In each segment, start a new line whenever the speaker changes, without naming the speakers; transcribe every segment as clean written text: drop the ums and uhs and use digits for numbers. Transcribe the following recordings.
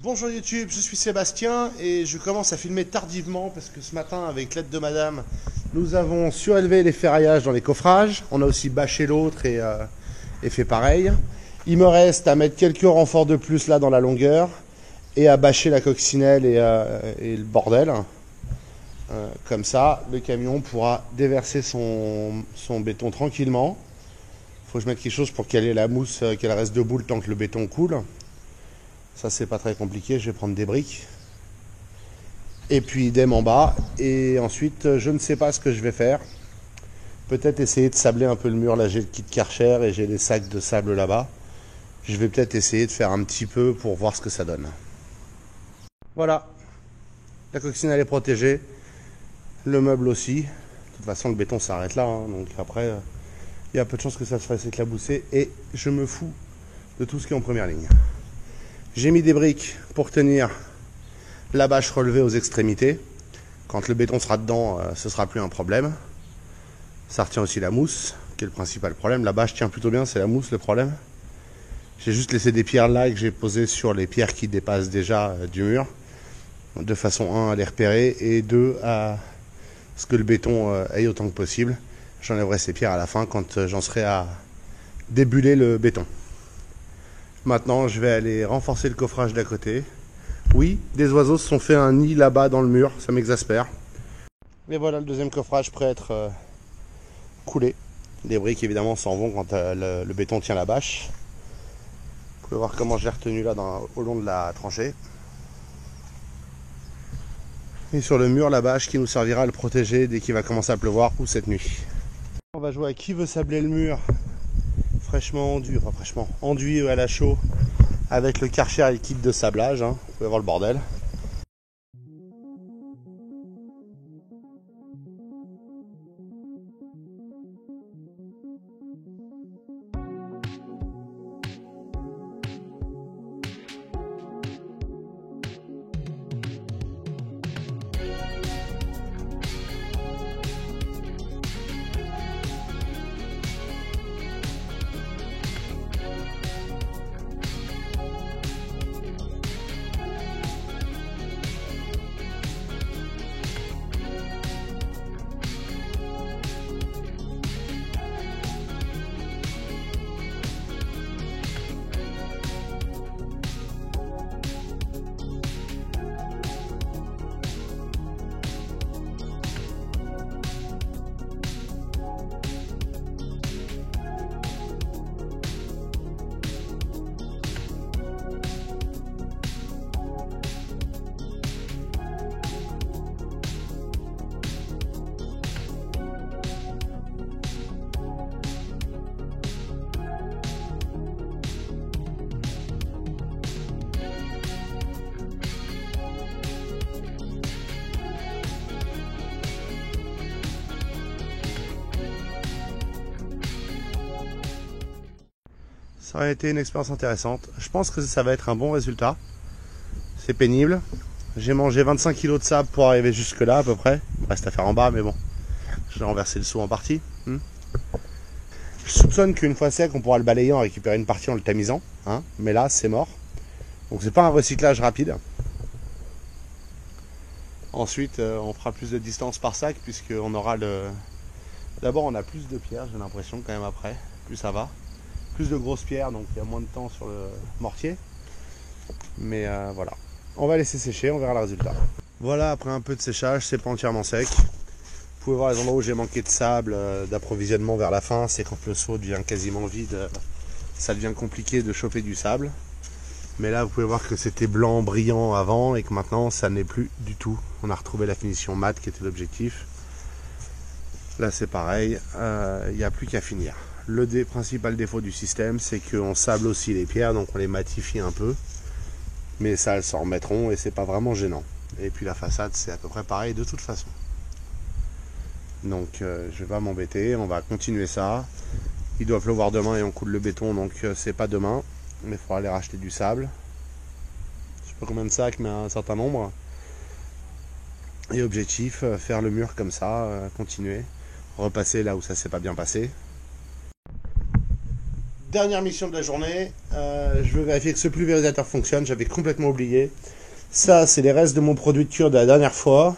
Bonjour YouTube, je suis Sébastien et je commence à filmer tardivement parce que ce matin, avec l'aide de madame, nous avons surélevé les ferraillages dans les coffrages. On a aussi bâché l'autre et fait pareil. Il me reste à mettre quelques renforts de plus là dans la longueur et à bâcher la coccinelle et le bordel. Comme ça, le camion pourra déverser son béton tranquillement. Il faut que je mette quelque chose pour qu'elle ait la mousse, qu'elle reste debout le temps que le béton coule. Ça, c'est pas très compliqué, je vais prendre des briques. Et puis idem en bas. Et ensuite, je ne sais pas ce que je vais faire. Peut-être essayer de sabler un peu le mur. Là, j'ai le kit Karcher et j'ai les sacs de sable là-bas. Je vais peut-être essayer de faire un petit peu pour voir ce que ça donne. Voilà. La coccinelle est protégée. Le meuble aussi. De toute façon, le béton s'arrête là. Donc après, il y a peu de chances que ça se fasse éclabousser. Et je me fous de tout ce qui est en première ligne. J'ai mis des briques pour tenir la bâche relevée aux extrémités. Quand le béton sera dedans, ce sera plus un problème. Ça retient aussi la mousse, qui est le principal problème. La bâche tient plutôt bien, c'est la mousse le problème. J'ai juste laissé des pierres là que j'ai posées sur les pierres qui dépassent déjà du mur. De façon 1 à les repérer et 2 à ce que le béton aille autant que possible. J'enlèverai ces pierres à la fin quand j'en serai à débuller le béton. Maintenant, je vais aller renforcer le coffrage d'à côté. Oui, des oiseaux se sont fait un nid là-bas dans le mur, ça m'exaspère. Et voilà le deuxième coffrage prêt à être coulé. Les briques évidemment s'en vont quand le béton tient la bâche. Vous pouvez voir comment je l'ai retenu là au long de la tranchée. Et sur le mur, la bâche qui nous servira à le protéger dès qu'il va commencer à pleuvoir ou cette nuit. On va jouer à qui veut sabler le mur fraîchement enduit, enfin fraîchement enduit à la chaux avec le Karcher et le kit de sablage. Vous pouvez voir le bordel. Ça aurait été une expérience intéressante. Je pense que ça va être un bon résultat. C'est pénible. J'ai mangé 25 kg de sable pour arriver jusque là à peu près. Il me reste à faire en bas mais bon. J'ai renversé le seau en partie. Je soupçonne qu'une fois sec on pourra le balayer en récupérer une partie en le tamisant. Mais là c'est mort. Donc c'est pas un recyclage rapide. Ensuite on fera plus de distance par sac puisqu'on aura le... D'abord on a plus de pierres j'ai l'impression quand même après. Plus ça va. Plus de grosses pierres, donc il y a moins de temps sur le mortier. Mais voilà. On va laisser sécher, on verra le résultat. Voilà, après un peu de séchage, c'est pas entièrement sec. Vous pouvez voir les endroits où j'ai manqué de sable, d'approvisionnement vers la fin. C'est quand le seau devient quasiment vide, ça devient compliqué de choper du sable. Mais là, vous pouvez voir que c'était blanc, brillant avant et que maintenant, ça n'est plus du tout. On a retrouvé la finition mat qui était l'objectif. Là, c'est pareil, il n'y a plus qu'à finir. Le principal défaut du système, c'est qu'on sable aussi les pierres, donc on les matifie un peu. Mais ça, elles s'en remettront et c'est pas vraiment gênant. Et puis la façade, c'est à peu près pareil de toute façon. Donc je vais pas m'embêter, on va continuer ça. Il doit pleuvoir demain et on coule le béton, donc c'est pas demain. Mais il faudra aller racheter du sable. Je sais pas combien de sacs, mais un certain nombre. Et objectif, faire le mur comme ça, continuer. Repasser là où ça s'est pas bien passé. dernière mission de la journée. Je veux vérifier que ce pulvérisateur fonctionne. J'avais complètement oublié. Ça, c'est les restes de mon produit de cure de la dernière fois.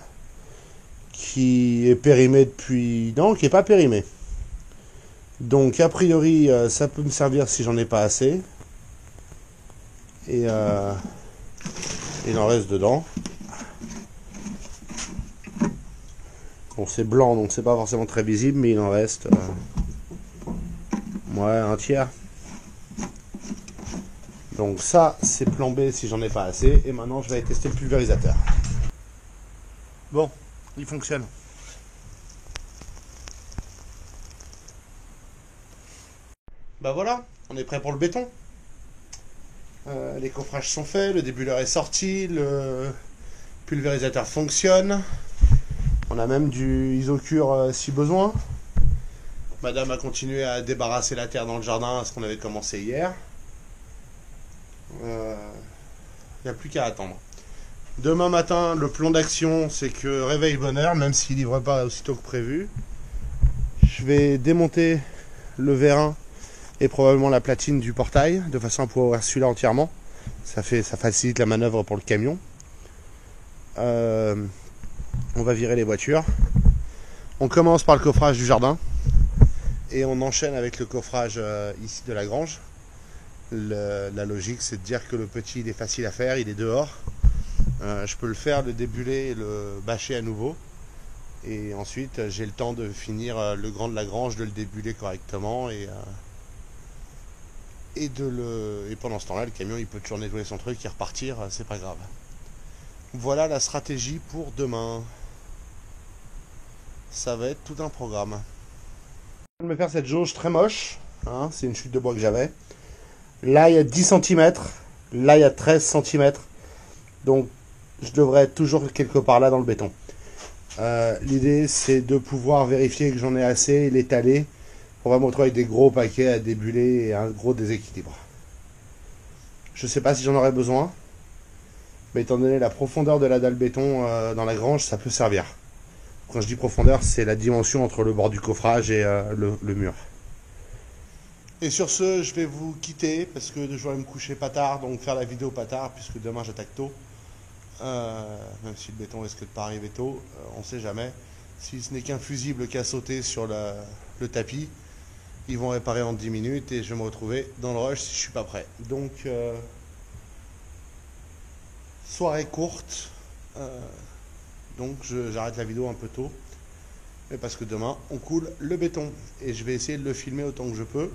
Qui est périmé depuis... Non, qui n'est pas périmé. Donc, a priori, ça peut me servir si j'en ai pas assez. Et il en reste dedans. Bon, c'est blanc, donc c'est pas forcément très visible, mais il en reste ouais, un tiers. Donc ça, c'est plan B si j'en ai pas assez. Et maintenant, je vais aller tester le pulvérisateur. Bon, il fonctionne. Bah voilà, on est prêt pour le béton. Les coffrages sont faits, le débuleur est sorti, le pulvérisateur fonctionne. On a même du isocure si besoin. Madame a continué à débarrasser la terre dans le jardin, ce qu'on avait commencé hier. Il n'y a plus qu'à attendre. Demain matin, le plan d'action, c'est que réveil bonheur, même s'il ne livre pas aussitôt que prévu. Je vais démonter le vérin et probablement la platine du portail, de façon à pouvoir ouvrir celui-là entièrement. Ça facilite la manœuvre pour le camion. On va virer les voitures. On commence par le coffrage du jardin et on enchaîne avec le coffrage ici de la grange. La logique, c'est de dire que le petit, il est facile à faire, il est dehors. Je peux le faire, le débuler et le bâcher à nouveau. Et ensuite, j'ai le temps de finir le grand de la grange, de le débuler correctement et pendant ce temps-là, le camion, il peut toujours nettoyer son truc et repartir, c'est pas grave. Voilà la stratégie pour demain. Ça va être tout un programme. Je vais me faire cette jauge très moche. Hein, c'est une chute de bois que j'avais. Là, il y a 10 cm. Là, il y a 13 cm. Donc, je devrais être toujours quelque part là dans le béton. L'idée, c'est de pouvoir vérifier que j'en ai assez et l'étaler pour vraiment me retrouver avec des gros paquets à débuler et un gros déséquilibre. Je ne sais pas si j'en aurai besoin. Mais étant donné la profondeur de la dalle béton dans la grange, ça peut servir. Quand je dis profondeur, c'est la dimension entre le bord du coffrage et le mur. Et sur ce, je vais vous quitter parce que je vais me coucher pas tard, donc faire la vidéo pas tard puisque demain j'attaque tôt. Même si le béton risque de pas arriver tôt, on ne sait jamais. Si ce n'est qu'un fusible qui a sauté sur le tapis, ils vont réparer en 10 minutes et je vais me retrouver dans le rush si je suis pas prêt. Donc... soirée courte, donc j'arrête la vidéo un peu tôt, mais parce que demain on coule le béton et je vais essayer de le filmer autant que je peux.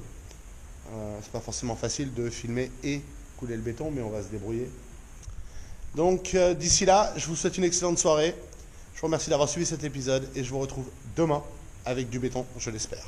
C'est pas forcément facile de filmer et couler le béton, mais on va se débrouiller. Donc d'ici là, je vous souhaite une excellente soirée. Je vous remercie d'avoir suivi cet épisode et je vous retrouve demain avec du béton, je l'espère.